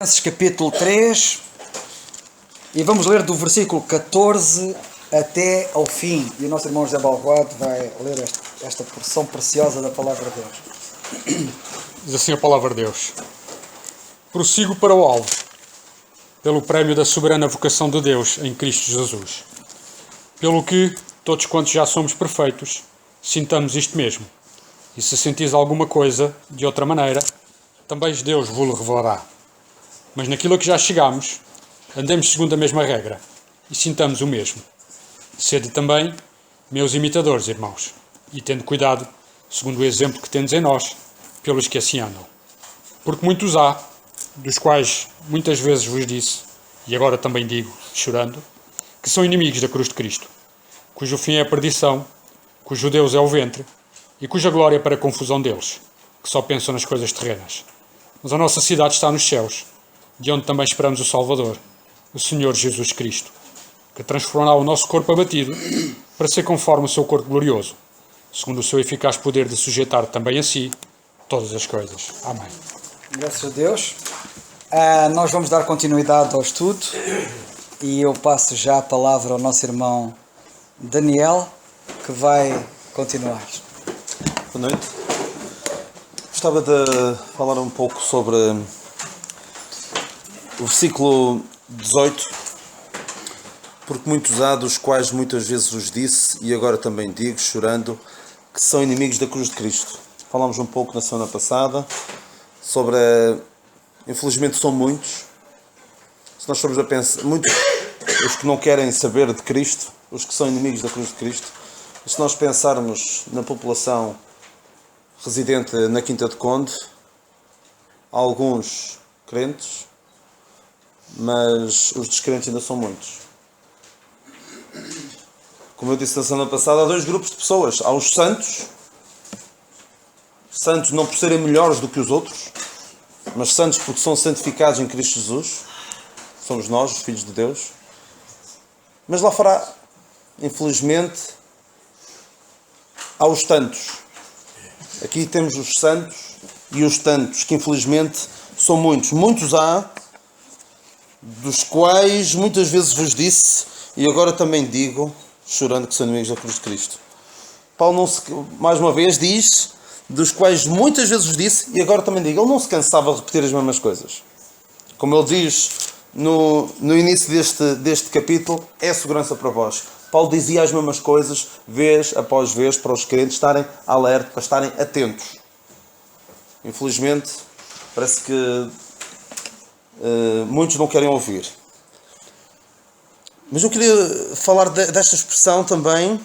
Capítulo 3, e vamos ler do versículo 14 até ao fim. E o nosso irmão José Balroado vai ler esta porção preciosa da Palavra de Deus. Diz assim a Palavra de Deus: prossigo para o alvo, pelo prémio da soberana vocação de Deus em Cristo Jesus. Pelo que, todos quantos já somos perfeitos, sintamos isto mesmo. E se sentis alguma coisa de outra maneira, também Deus vos revelará. Mas naquilo a que já chegamos, andemos segundo a mesma regra, e sintamos o mesmo. Sede também meus imitadores, irmãos, e tendo cuidado, segundo o exemplo que tendes em nós, pelos que assim andam. Porque muitos há, dos quais muitas vezes vos disse, e agora também digo, chorando, que são inimigos da cruz de Cristo, cujo fim é a perdição, cujo Deus é o ventre, e cuja glória é para a confusão deles, que só pensam nas coisas terrenas. Mas a nossa cidade está nos céus, de onde também esperamos o Salvador, o Senhor Jesus Cristo, que transformará o nosso corpo abatido para ser conforme o seu corpo glorioso, segundo o seu eficaz poder de sujeitar também a si todas as coisas. Amém. Graças a Deus. Nós vamos dar continuidade ao estudo e eu passo já a palavra ao nosso irmão Daniel, que vai continuar. Boa noite. Gostava de falar um pouco sobre o versículo 18, porque muitos há, dos quais muitas vezes vos disse, e agora também digo, chorando, que são inimigos da cruz de Cristo. Falámos um pouco na semana passada sobre, infelizmente são muitos, se nós formos a pensar, muitos os que não querem saber de Cristo, os que são inimigos da cruz de Cristo. E se nós pensarmos na população residente na Quinta de Conde, há alguns crentes, mas os descrentes ainda são muitos. Como eu disse na semana passada, há dois grupos de pessoas. Há os santos não por serem melhores do que os outros, mas santos porque são santificados em Cristo Jesus. Somos nós, os filhos de Deus. Mas lá fora, infelizmente, há os tantos. Aqui temos os santos e os tantos, que infelizmente são muitos. Muitos há, dos quais muitas vezes vos disse, e agora também digo, chorando, que são inimigos da cruz de Cristo. Paulo, mais uma vez, diz, dos quais muitas vezes vos disse, e agora também digo, ele não se cansava de repetir as mesmas coisas. Como ele diz no início deste capítulo, é segurança para vós. Paulo dizia as mesmas coisas, vez após vez, para os crentes estarem alerta, para estarem atentos. Infelizmente, parece que muitos não querem ouvir. Mas eu queria falar desta expressão também,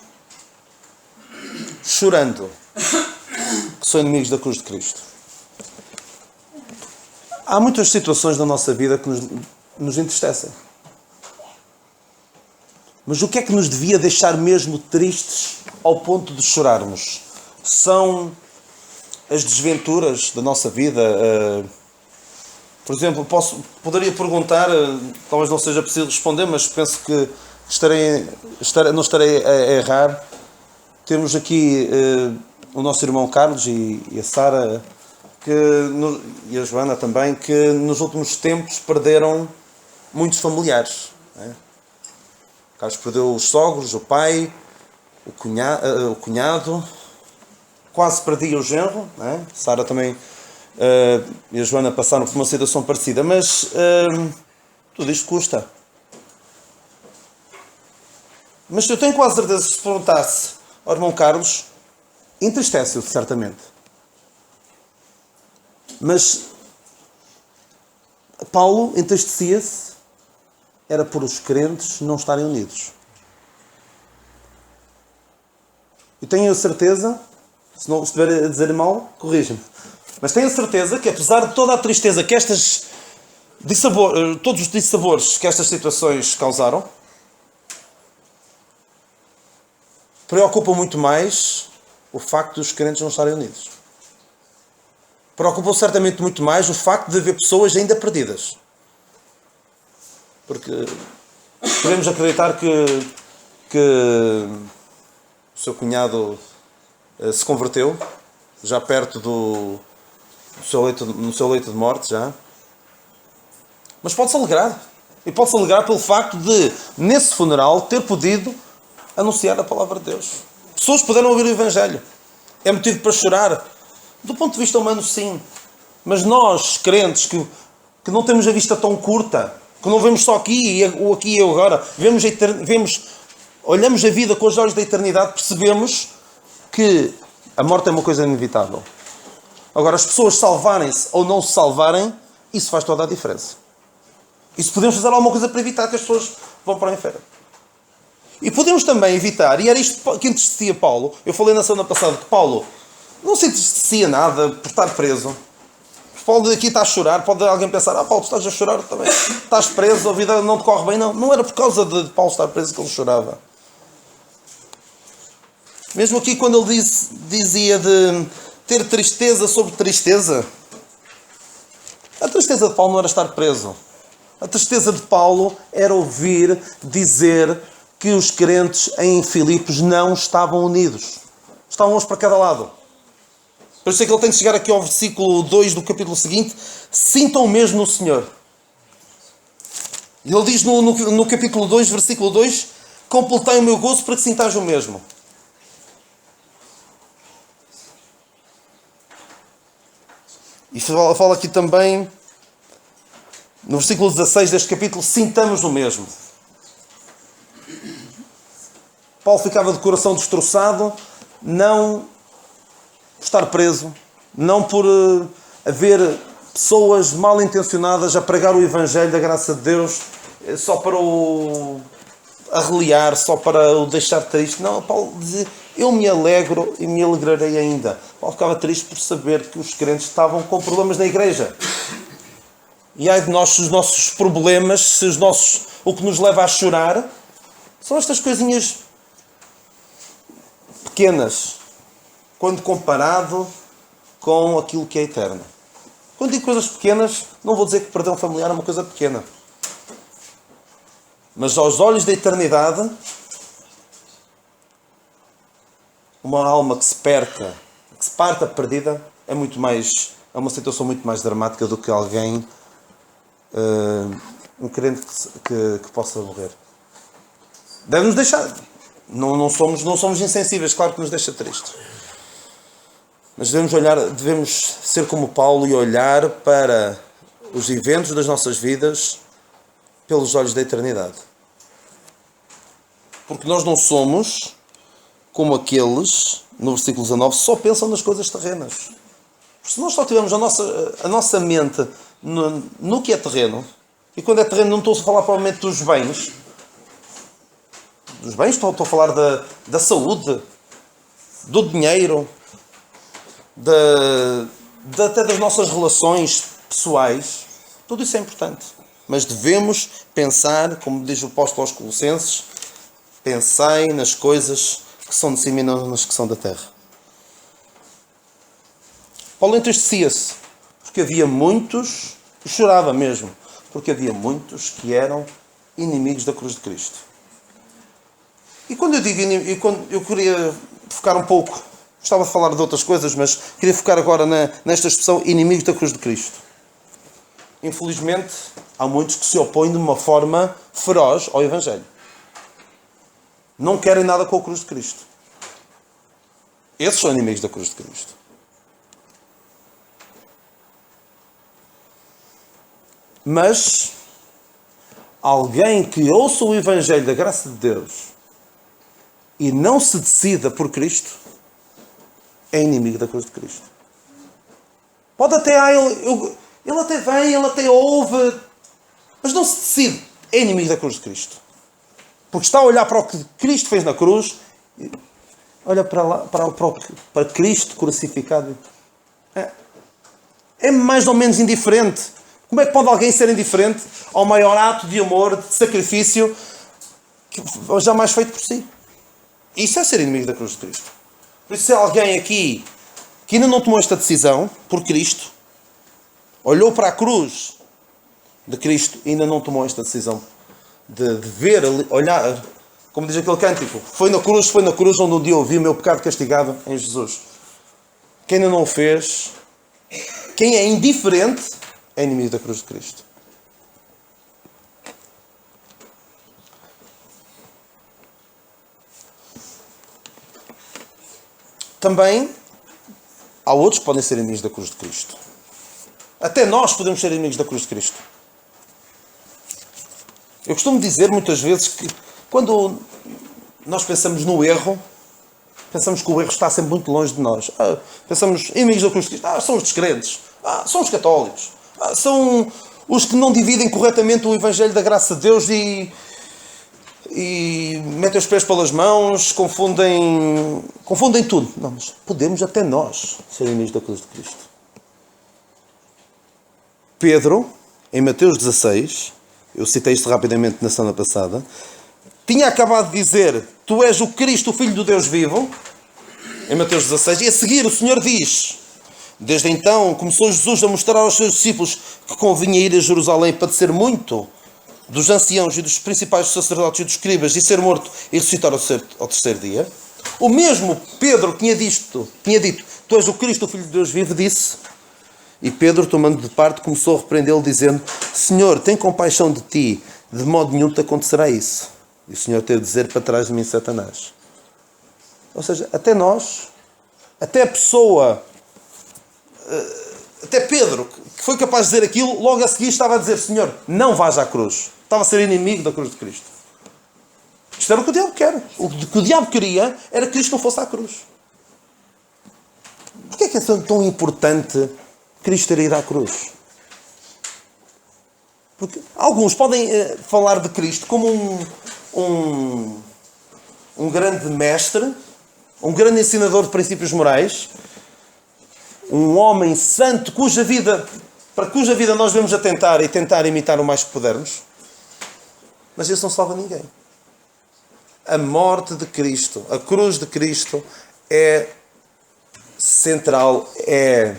chorando, que são inimigos da cruz de Cristo. Há muitas situações na nossa vida que nos entristecem. Mas o que é que nos devia deixar mesmo tristes ao ponto de chorarmos? São as desventuras da nossa vida. Por exemplo, poderia perguntar, talvez não seja preciso responder, mas penso que não estarei a errar. Temos aqui o nosso irmão Carlos e a Sara, e a Joana também, que nos últimos tempos perderam muitos familiares. Não é? Carlos perdeu os sogros, o pai, o cunhado, quase perdia o genro. Não é? Sara também e a Joana passaram por uma situação parecida, mas tudo isto custa. Mas eu tenho quase certeza que se perguntasse ao irmão Carlos, entristece-o certamente. Mas Paulo entristecia-se, era por os crentes não estarem unidos. Eu tenho a certeza, se não estiver a dizer mal, corrija-me. Mas tenho a certeza que, apesar de toda a tristeza que todos os dissabores que estas situações causaram, preocupa muito mais o facto dos crentes não estarem unidos. Preocupa certamente muito mais o facto de haver pessoas ainda perdidas. Porque podemos acreditar que o seu cunhado se converteu, já perto no seu leito de morte, já. Mas pode-se alegrar. E pode-se alegrar pelo facto de, nesse funeral, ter podido anunciar a palavra de Deus. Pessoas puderam ouvir o Evangelho. É motivo para chorar. Do ponto de vista humano, sim. Mas nós, crentes, que não temos a vista tão curta, que não vemos só aqui e agora, olhamos a vida com os olhos da eternidade, percebemos que a morte é uma coisa inevitável. Agora, as pessoas salvarem-se ou não se salvarem, isso faz toda a diferença. Isso podemos fazer alguma coisa para evitar que as pessoas vão para o inferno. E podemos também evitar, e era isto que entristecia Paulo. Eu falei na semana passada que Paulo não se entristecia nada por estar preso. Paulo aqui está a chorar, pode alguém pensar, Paulo, tu estás a chorar também, estás preso, a vida não te corre bem. Não, não era por causa de Paulo estar preso que ele chorava. Mesmo aqui quando ele dizia de ter tristeza sobre tristeza, a tristeza de Paulo não era estar preso. A tristeza de Paulo era ouvir dizer que os crentes em Filipos não estavam unidos. Estavam uns para cada lado. Por isso é que ele tem que chegar aqui ao versículo 2 do capítulo seguinte. Sintam o mesmo no Senhor. E ele diz no capítulo 2, versículo 2, completei o meu gozo para que sintais o mesmo. E fala aqui também, no versículo 16 deste capítulo, sintamos o mesmo. Paulo ficava de coração destroçado, não por estar preso, não por haver pessoas mal intencionadas a pregar o Evangelho da graça de Deus só para o arreliar, só para o deixar triste. Não, Paulo dizia, eu me alegro e me alegrarei ainda. Paulo ficava triste por saber que os crentes estavam com problemas na igreja. E ai de nós, se os nossos problemas, o que nos leva a chorar, são estas coisinhas pequenas, quando comparado com aquilo que é eterno. Quando digo coisas pequenas, não vou dizer que perdão familiar é uma coisa pequena. Mas aos olhos da eternidade, uma alma que se perca, que se parta perdida, é uma situação muito mais dramática do que alguém, um crente que possa morrer. Deve-nos deixar. Não somos insensíveis, claro que nos deixa triste. Mas devemos ser como Paulo e olhar para os eventos das nossas vidas pelos olhos da eternidade. Porque nós não somos como aqueles, no versículo 19, só pensam nas coisas terrenas. Se nós só tivermos a nossa mente no que é terreno, e quando é terreno não estou a falar provavelmente dos bens, estou a falar da saúde, do dinheiro, até das nossas relações pessoais, tudo isso é importante. Mas devemos pensar, como diz o apóstolo aos Colossenses, pensai nas coisas que são de cima e não nas que são da terra. Paulo entristecia-se, porque havia muitos, e chorava mesmo, porque havia muitos que eram inimigos da cruz de Cristo. E quando eu digo eu queria focar um pouco, gostava de falar de outras coisas, mas queria focar agora nesta expressão inimigos da cruz de Cristo. Infelizmente, há muitos que se opõem de uma forma feroz ao Evangelho. Não querem nada com a cruz de Cristo. Esses são inimigos da cruz de Cristo. Mas alguém que ouça o Evangelho da graça de Deus e não se decida por Cristo é inimigo da cruz de Cristo. Pode até, ele até vem, ele até ouve, mas não se decide. É inimigo da cruz de Cristo. Porque está a olhar para o que Cristo fez na cruz, olha para Cristo crucificado. É mais ou menos indiferente. Como é que pode alguém ser indiferente ao maior ato de amor, de sacrifício, jamais feito por si? Isso é ser inimigo da cruz de Cristo. Por isso, se há alguém aqui que ainda não tomou esta decisão por Cristo, olhou para a cruz de Cristo e ainda não tomou esta decisão de ver, olhar, como diz aquele cântico, foi na cruz onde um dia ouvi o meu pecado castigado em Jesus. Quem ainda não o fez, quem é indiferente, é inimigo da cruz de Cristo. também há outros que podem ser inimigos da cruz de Cristo. Até nós podemos ser inimigos da cruz de Cristo. Eu costumo dizer muitas vezes que quando nós pensamos no erro, pensamos que o erro está sempre muito longe de nós. Pensamos, inimigos da cruz de Cristo, são os descrentes, são os católicos, são os que não dividem corretamente o Evangelho da graça de Deus e metem os pés pelas mãos, confundem tudo. Não, mas podemos até nós ser inimigos da cruz de Cristo. Pedro, em Mateus 16, eu citei isto rapidamente na semana passada, tinha acabado de dizer: tu és o Cristo, o Filho do Deus vivo, em Mateus 16, e a seguir o Senhor diz: desde então começou Jesus a mostrar aos seus discípulos que convinha ir a Jerusalém, padecer muito dos anciãos e dos principais sacerdotes e dos escribas, e ser morto e ressuscitar ao terceiro dia. O mesmo Pedro que tinha dito: tu és o Cristo, o Filho de Deus vivo, disse. E Pedro, tomando de parte, começou a repreendê-lo, dizendo: Senhor, tem compaixão de ti, de modo nenhum te acontecerá isso. E o Senhor teve de dizer: para trás de mim, Satanás. Ou seja, até nós, até a pessoa, até Pedro, que foi capaz de dizer aquilo, logo a seguir estava a dizer: Senhor, não vás à cruz. Estava a ser inimigo da cruz de Cristo. Isto era o que o diabo quer. O que o diabo queria era que Cristo não fosse à cruz. Porquê é que é tão importante Cristo ter ido à cruz? Porque alguns podem falar de Cristo como um grande mestre, um grande ensinador de princípios morais, um homem santo para cuja vida nós devemos atentar e tentar imitar o mais que pudermos. Mas isso não salva ninguém. A morte de Cristo, a cruz de Cristo é central, é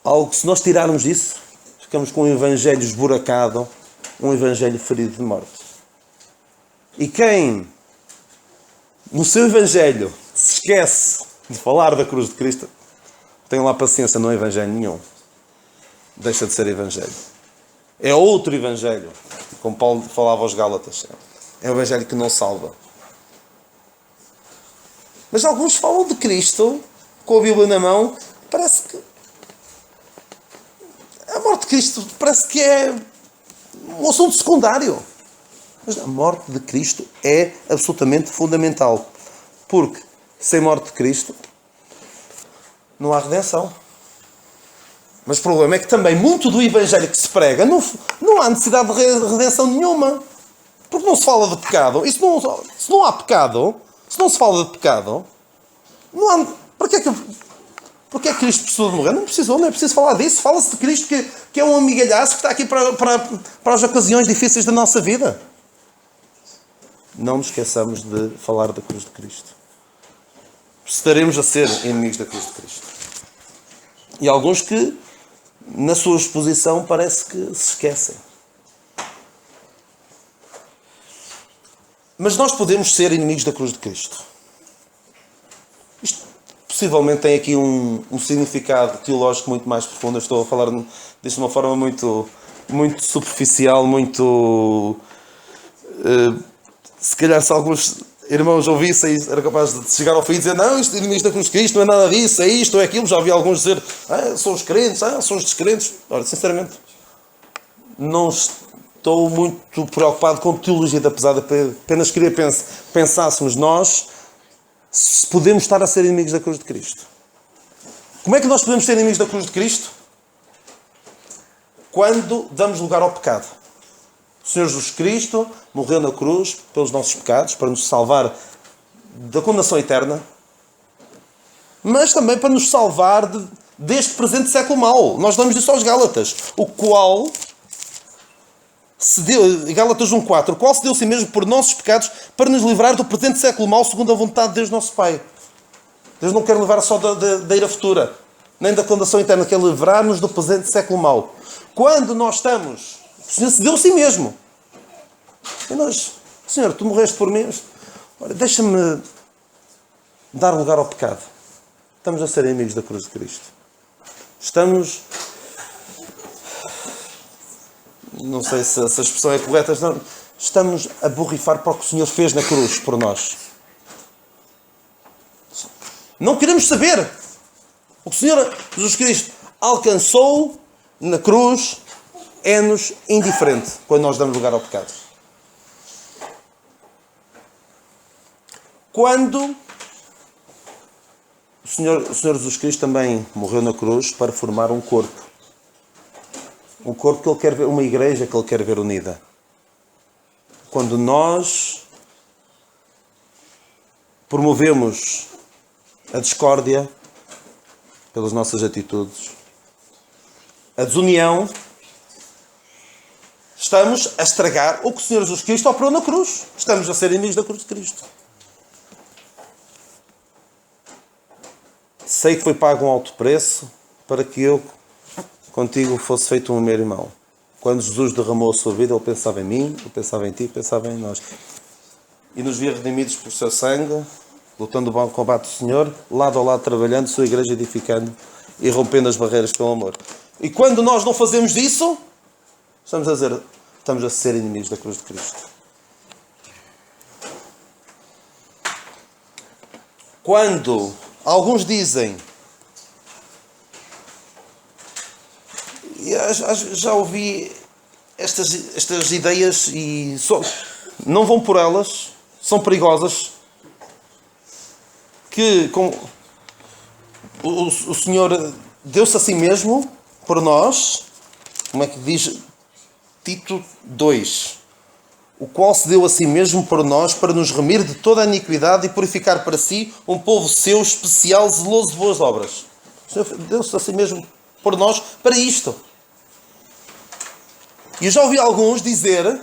algo que, se nós tirarmos isso, ficamos com um evangelho esburacado, um evangelho ferido de morte. E quem, no seu evangelho, se esquece de falar da cruz de Cristo, tem lá paciência, não é evangelho nenhum. Deixa de ser evangelho. É outro evangelho, como Paulo falava aos Gálatas. É um evangelho que não salva. Mas alguns falam de Cristo, com a Bíblia na mão, parece que a morte de Cristo parece que é um assunto secundário. Mas a morte de Cristo é absolutamente fundamental. Porque sem morte de Cristo não há redenção. Mas o problema é que também muito do Evangelho que se prega não há necessidade de redenção nenhuma. Porque não se fala de pecado. E se não há pecado, se não se fala de pecado, não há... Porque é que Cristo precisou de morrer? Não precisou, não é preciso falar disso. Fala-se de Cristo que é um amigalhaço que está aqui para as ocasiões difíceis da nossa vida. Não nos esqueçamos de falar da cruz de Cristo. Estaremos a ser inimigos da cruz de Cristo. E alguns que, na sua exposição, parece que se esquecem. Mas nós podemos ser inimigos da cruz de Cristo. Isto possivelmente tem aqui um significado teológico muito mais profundo. Eu estou a falar disto de uma forma muito, muito superficial, muito... se calhar se alguns irmãos ouvissem, era capaz de chegar ao fim e dizer: não, isto é inimigos da cruz de Cristo, não é nada disso, é isto, é aquilo. Já ouvi alguns dizer: são os crentes, são os descrentes. Ora, sinceramente, não estou muito preocupado com teologia da pesada, apenas queria pensássemos nós se podemos estar a ser inimigos da cruz de Cristo. Como é que nós podemos ser inimigos da cruz de Cristo? Quando damos lugar ao pecado. O Senhor Jesus Cristo morreu na cruz pelos nossos pecados, para nos salvar da condenação eterna, mas também para nos salvar deste presente século mau. Nós damos isso aos Gálatas, o qual se deu, Gálatas 1:4, o qual se deu a si mesmo por nossos pecados para nos livrar do presente século mau, segundo a vontade de Deus nosso Pai. Deus não quer livrar só da ira futura, nem da condenação eterna, quer livrar-nos do presente século mau. Quando nós estamos... O Senhor se deu a si mesmo. E nós: Senhor, tu morreste por mim. Ora, deixa-me dar lugar ao pecado. Estamos a ser inimigos da cruz de Cristo. Estamos... Não sei se essa expressão é correta. Não, estamos a borrifar para o que o Senhor fez na cruz por nós. Não queremos saber. O que o Senhor Jesus Cristo alcançou na cruz é-nos indiferente quando nós damos lugar ao pecado. Quando o Senhor Jesus Cristo também morreu na cruz para formar um corpo. Um corpo que Ele quer ver, uma igreja que Ele quer ver unida. Quando nós promovemos a discórdia pelas nossas atitudes, a desunião, estamos a estragar o que o Senhor Jesus Cristo operou na cruz. Estamos a ser inimigos da cruz de Cristo. Sei que foi pago um alto preço para que eu, contigo, fosse feito um meu irmão. Quando Jesus derramou a sua vida, Ele pensava em mim, Ele pensava em ti, pensava em nós. E nos via redimidos por seu sangue, lutando o bom combate do Senhor, lado a lado trabalhando, sua igreja edificando e rompendo as barreiras pelo amor. E quando nós não fazemos isso, estamos a ser inimigos da cruz de Cristo. Quando alguns dizem, já ouvi estas ideias e não vão por elas, são perigosas, que o Senhor deu-se a si mesmo por nós, como é que diz Tito 2, o qual se deu a si mesmo por nós para nos remir de toda a iniquidade e purificar para si um povo seu especial, zeloso de boas obras. O Senhor deu-se a si mesmo por nós para isto. E eu já ouvi alguns dizer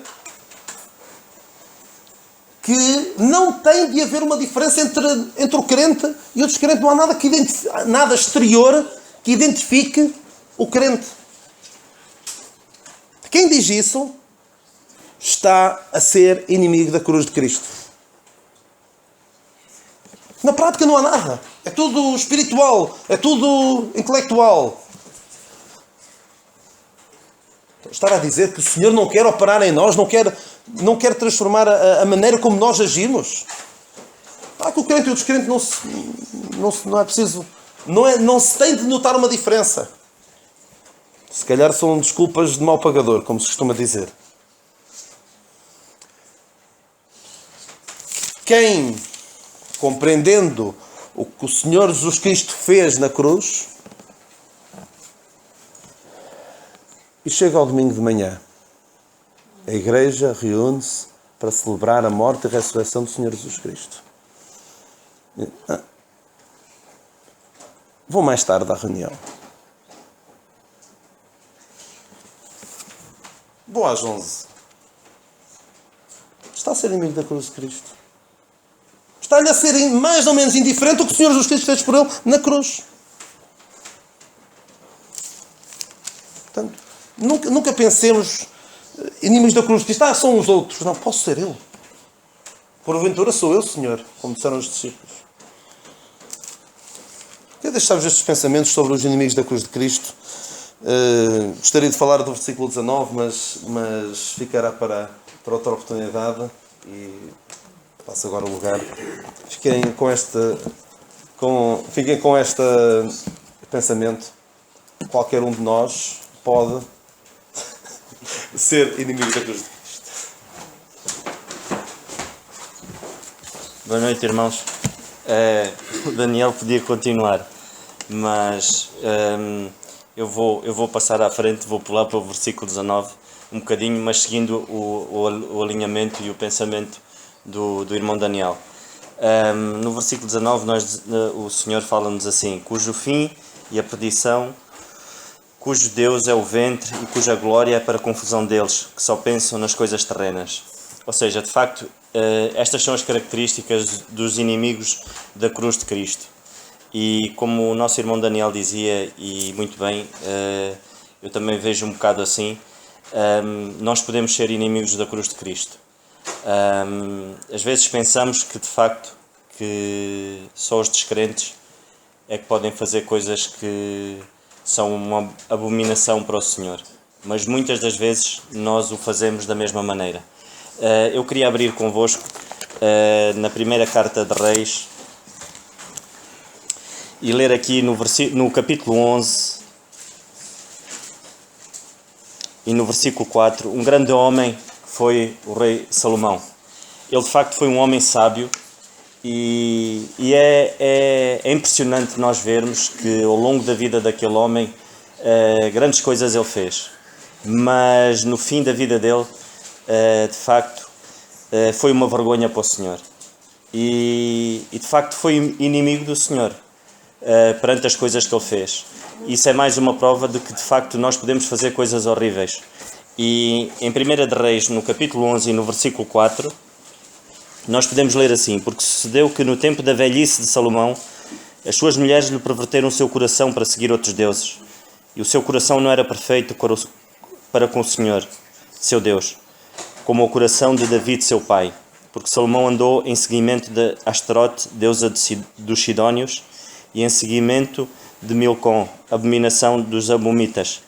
que não tem de haver uma diferença entre o crente e o descrente. Não há nada exterior que identifique o crente. Quem diz isso está a ser inimigo da cruz de Cristo. Na prática não há nada. É tudo espiritual, é tudo intelectual. Estar a dizer que o Senhor não quer operar em nós, não quer transformar a maneira como nós agimos. Que o crente e o descrente não é preciso, não se tem de notar uma diferença. Se calhar são desculpas de mau pagador, como se costuma dizer. Quem, compreendendo o que o Senhor Jesus Cristo fez na cruz, e chega ao domingo de manhã, a igreja reúne-se para celebrar a morte e a ressurreição do Senhor Jesus Cristo. Vou mais tarde à reunião. Vou às 11. Está a ser inimigo da cruz de Cristo. Está-lhe a ser mais ou menos indiferente o que o Senhor Jesus Cristo fez por ele na cruz. Portanto, nunca pensemos inimigos da cruz de Cristo. São os outros. Não, posso ser eu. Porventura sou eu, Senhor, como disseram os discípulos. Quero deixar-vos estes pensamentos sobre os inimigos da cruz de Cristo. Gostaria de falar do versículo 19, mas ficará para outra oportunidade. E passo agora o lugar. Fiquem com este pensamento. Qualquer um de nós pode ser inimigo da cruz de Cristo. Boa noite, irmãos. O Daniel podia continuar, mas eu vou passar à frente, vou pular para o versículo 19 um bocadinho, mas seguindo o alinhamento e o pensamento do irmão Daniel. No versículo 19 o Senhor fala-nos assim: cujo fim e a perdição, cujo Deus é o ventre e cuja glória é para a confusão deles, que só pensam nas coisas terrenas. Ou seja, de facto, estas são as características dos inimigos da cruz de Cristo. E como o nosso irmão Daniel dizia, e muito bem, eu também vejo um bocado assim, nós podemos ser inimigos da cruz de Cristo. Às vezes pensamos que, de facto, que só os descrentes é que podem fazer coisas que são uma abominação para o Senhor. Mas muitas das vezes nós o fazemos da mesma maneira. Eu queria abrir convosco na primeira carta de Reis, e ler aqui no capítulo 11 e no versículo 4, um grande homem foi o rei Salomão. Ele de facto foi um homem sábio e é impressionante nós vermos que ao longo da vida daquele homem grandes coisas ele fez. Mas no fim da vida dele, de facto, foi uma vergonha para o Senhor. E de facto foi inimigo do Senhor perante as coisas que ele fez. Isso é mais uma prova de que de facto nós podemos fazer coisas horríveis. E em 1 de Reis, no capítulo 11 e no versículo 4, nós podemos ler assim: porque sucedeu que no tempo da velhice de Salomão, as suas mulheres lhe perverteram o seu coração para seguir outros deuses. E o seu coração não era perfeito para com o Senhor, seu Deus, como o coração de David, seu pai. Porque Salomão andou em seguimento de Astarote, deusa dos Sidónios, e em seguimento de Milcom, abominação dos Amomitas.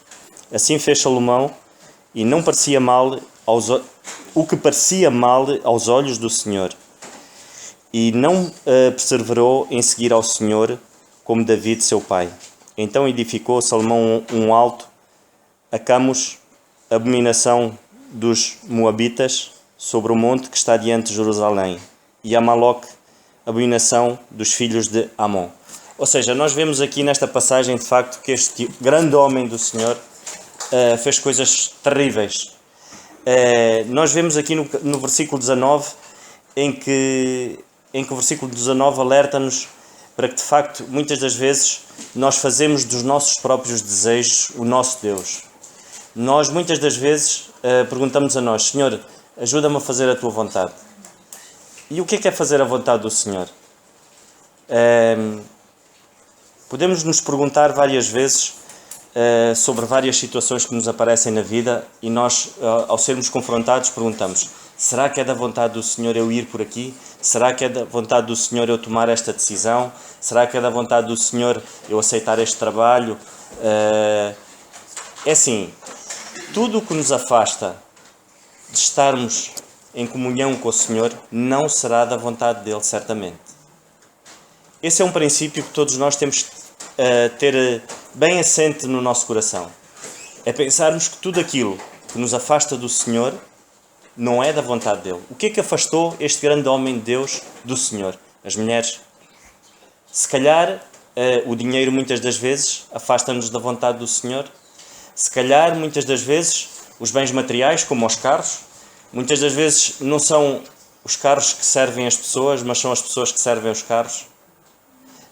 Assim fez Salomão, e não parecia mal o que parecia mal aos olhos do Senhor. E não perseverou em seguir ao Senhor, como David, seu pai. Então edificou Salomão um alto a Camus, abominação dos Moabitas, sobre o monte que está diante de Jerusalém, e a Maloque, abominação dos filhos de Amon. Ou seja, nós vemos aqui nesta passagem, de facto, que este grande homem do Senhor fez coisas terríveis. Nós vemos aqui no versículo 19, em que o versículo 19 alerta-nos para que, de facto, muitas das vezes, nós fazemos dos nossos próprios desejos o nosso Deus. Nós, muitas das vezes, perguntamos a nós: Senhor, ajuda-me a fazer a Tua vontade. E o que é fazer a vontade do Senhor? Podemos nos perguntar várias vezes sobre várias situações que nos aparecem na vida e nós, ao sermos confrontados, perguntamos: será que é da vontade do Senhor eu ir por aqui? Será que é da vontade do Senhor eu tomar esta decisão? Será que é da vontade do Senhor eu aceitar este trabalho? É assim, tudo o que nos afasta de estarmos em comunhão com o Senhor não será da vontade dele, certamente. Esse é um princípio que todos nós temos que ter bem assente no nosso coração. É pensarmos que tudo aquilo que nos afasta do Senhor não é da vontade dele. O que é que afastou este grande homem de Deus do Senhor? As mulheres. Se calhar o dinheiro muitas das vezes afasta-nos da vontade do Senhor. Se calhar muitas das vezes os bens materiais, como os carros, muitas das vezes não são os carros que servem as pessoas, mas são as pessoas que servem os carros.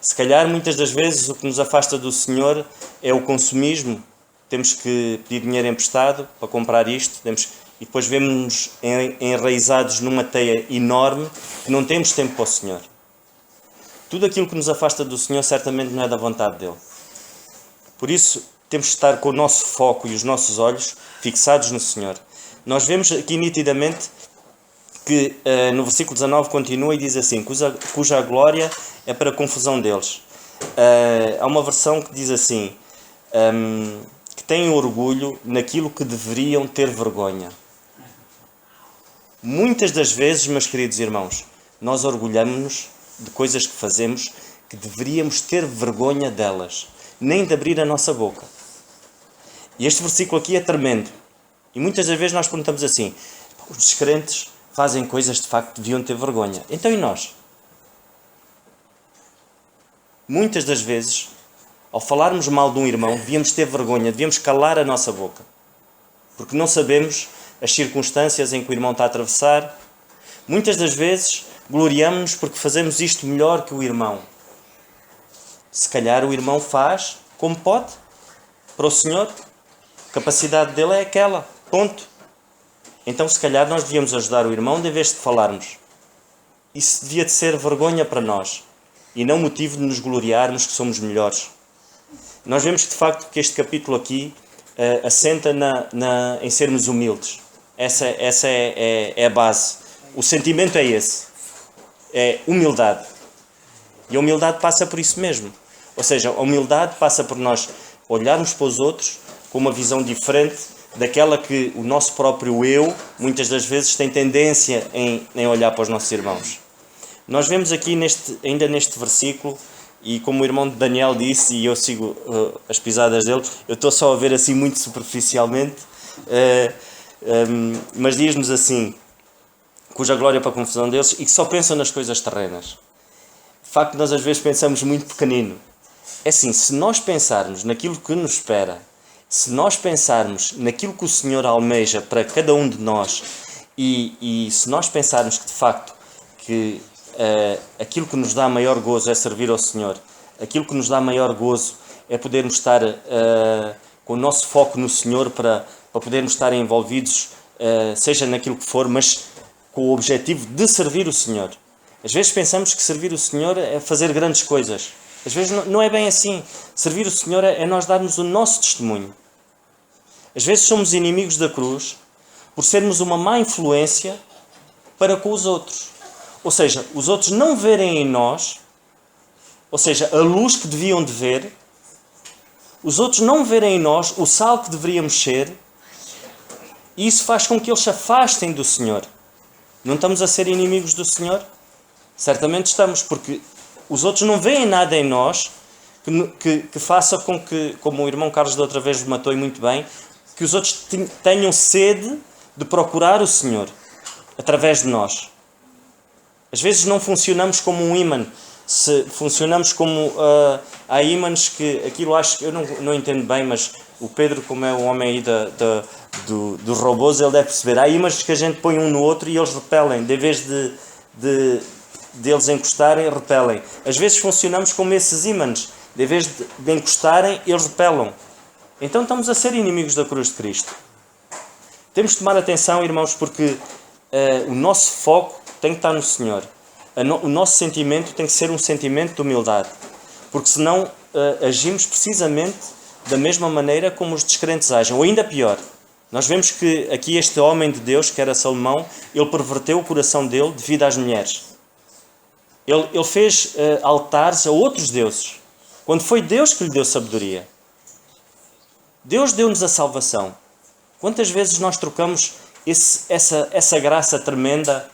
Se calhar muitas das vezes o que nos afasta do Senhor é o consumismo. Temos que pedir dinheiro emprestado para comprar isto, e depois vemos-nos enraizados numa teia enorme que não temos tempo para o Senhor. Tudo aquilo que nos afasta do Senhor certamente não é da vontade dele. Por isso, temos que estar com o nosso foco e os nossos olhos fixados no Senhor. Nós vemos aqui nitidamente que no versículo 19 continua e diz assim: cuja glória é para a confusão deles. Há uma versão que diz assim, que têm orgulho naquilo que deveriam ter vergonha. Muitas das vezes, meus queridos irmãos, nós orgulhamos-nos de coisas que fazemos que deveríamos ter vergonha delas, nem de abrir a nossa boca. E este versículo aqui é tremendo. E muitas das vezes nós perguntamos assim: os descrentes fazem coisas que de facto deviam ter vergonha. Então e nós? Muitas das vezes, ao falarmos mal de um irmão, devíamos ter vergonha, devíamos calar a nossa boca. Porque não sabemos as circunstâncias em que o irmão está a atravessar. Muitas das vezes, gloriamos-nos porque fazemos isto melhor que o irmão. Se calhar o irmão faz como pode, para o Senhor. A capacidade dele é aquela, ponto. Então se calhar nós devíamos ajudar o irmão em vez de falarmos. Isso devia de ser vergonha para nós e não motivo de nos gloriarmos que somos melhores. Nós vemos que de facto que este capítulo aqui assenta em sermos humildes. Essa é a base. O sentimento é esse. É humildade. E a humildade passa por isso mesmo. Ou seja, a humildade passa por nós olharmos para os outros com uma visão diferente daquela que o nosso próprio eu, muitas das vezes, tem tendência em olhar para os nossos irmãos. Nós vemos aqui, ainda neste versículo, e como o irmão de Daniel disse, e eu sigo as pisadas dele, eu estou só a ver assim muito superficialmente, mas diz-nos assim, cuja glória para a confusão deles, e que só pensam nas coisas terrenas. De facto, nós às vezes pensamos muito pequenino. É assim, se nós pensarmos naquilo que nos espera, se nós pensarmos naquilo que o Senhor almeja para cada um de nós, e se nós pensarmos que de facto que aquilo que nos dá maior gozo é servir ao Senhor, aquilo que nos dá maior gozo é podermos estar com o nosso foco no Senhor para podermos estar envolvidos, seja naquilo que for, mas com o objetivo de servir o Senhor. Às vezes pensamos que servir o Senhor é fazer grandes coisas. Às vezes não é bem assim. Servir o Senhor é nós darmos o nosso testemunho. Às vezes somos inimigos da cruz por sermos uma má influência para com os outros. Ou seja, os outros não verem em nós, ou seja, a luz que deviam de ver, os outros não verem em nós o sal que deveríamos ser, e isso faz com que eles se afastem do Senhor. Não estamos a ser inimigos do Senhor? Certamente estamos, porque os outros não veem nada em nós que faça com que, como o irmão Carlos da outra vez matou e muito bem, que os outros tenham sede de procurar o Senhor através de nós. Às vezes não funcionamos como um ímã. Se funcionamos como... há ímãs que... Aquilo acho que... Eu não entendo bem, mas o Pedro, como é um homem aí dos robôs, ele deve perceber. Há ímãs que a gente põe um no outro e eles repelem. De vez de eles encostarem, repelem. Às vezes funcionamos como esses ímãs. De vez de encostarem, eles repelam. Então estamos a ser inimigos da cruz de Cristo. Temos de tomar atenção, irmãos, porque o nosso foco tem que estar no Senhor. O nosso sentimento tem que ser um sentimento de humildade. Porque senão agimos precisamente da mesma maneira como os descrentes agem. Ou ainda pior. Nós vemos que aqui este homem de Deus, que era Salomão, ele perverteu o coração dele devido às mulheres. Ele fez altares a outros deuses. Quando foi Deus que lhe deu sabedoria. Deus deu-nos a salvação. Quantas vezes nós trocamos essa graça tremenda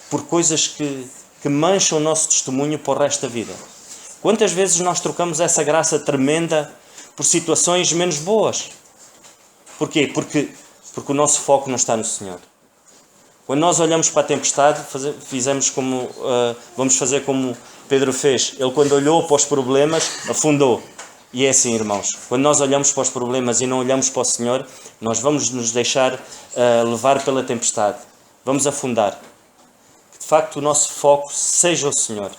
por coisas que mancham o nosso testemunho para o resto da vida? Quantas vezes nós trocamos essa graça tremenda por situações menos boas? Porquê? Porque o nosso foco não está no Senhor. Quando nós olhamos para a tempestade, vamos fazer como Pedro fez. Ele, quando olhou para os problemas, afundou. E é assim, irmãos. Quando nós olhamos para os problemas e não olhamos para o Senhor, nós vamos nos deixar levar pela tempestade. Vamos afundar. Que, de facto, o nosso foco seja o Senhor.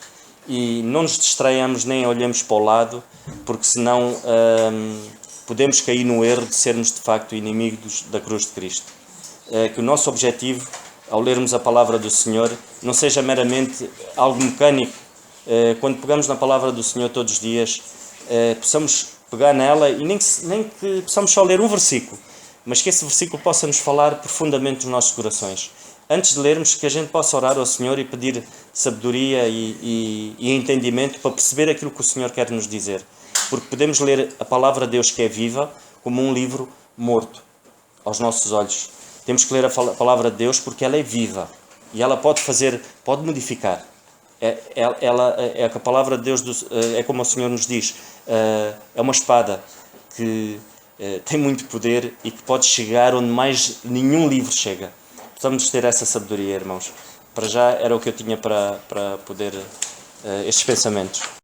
E não nos distraiamos nem olhemos para o lado, porque senão podemos cair no erro de sermos, de facto, inimigos da cruz de Cristo. Que o nosso objetivo, ao lermos a palavra do Senhor, não seja meramente algo mecânico. Quando pegamos na palavra do Senhor todos os dias, possamos pegar nela e nem que possamos só ler um versículo, mas que esse versículo possa nos falar profundamente dos nossos corações. Antes de lermos, que a gente possa orar ao Senhor e pedir sabedoria e entendimento para perceber aquilo que o Senhor quer nos dizer. Porque podemos ler a palavra de Deus, que é viva, como um livro morto aos nossos olhos. Temos que ler a palavra de Deus porque ela é viva e ela pode modificar. A palavra de Deus é como o Senhor nos diz, é uma espada que tem muito poder e que pode chegar onde mais nenhum livro chega. Precisamos ter essa sabedoria, irmãos. Para já era o que eu tinha para poder estes pensamentos.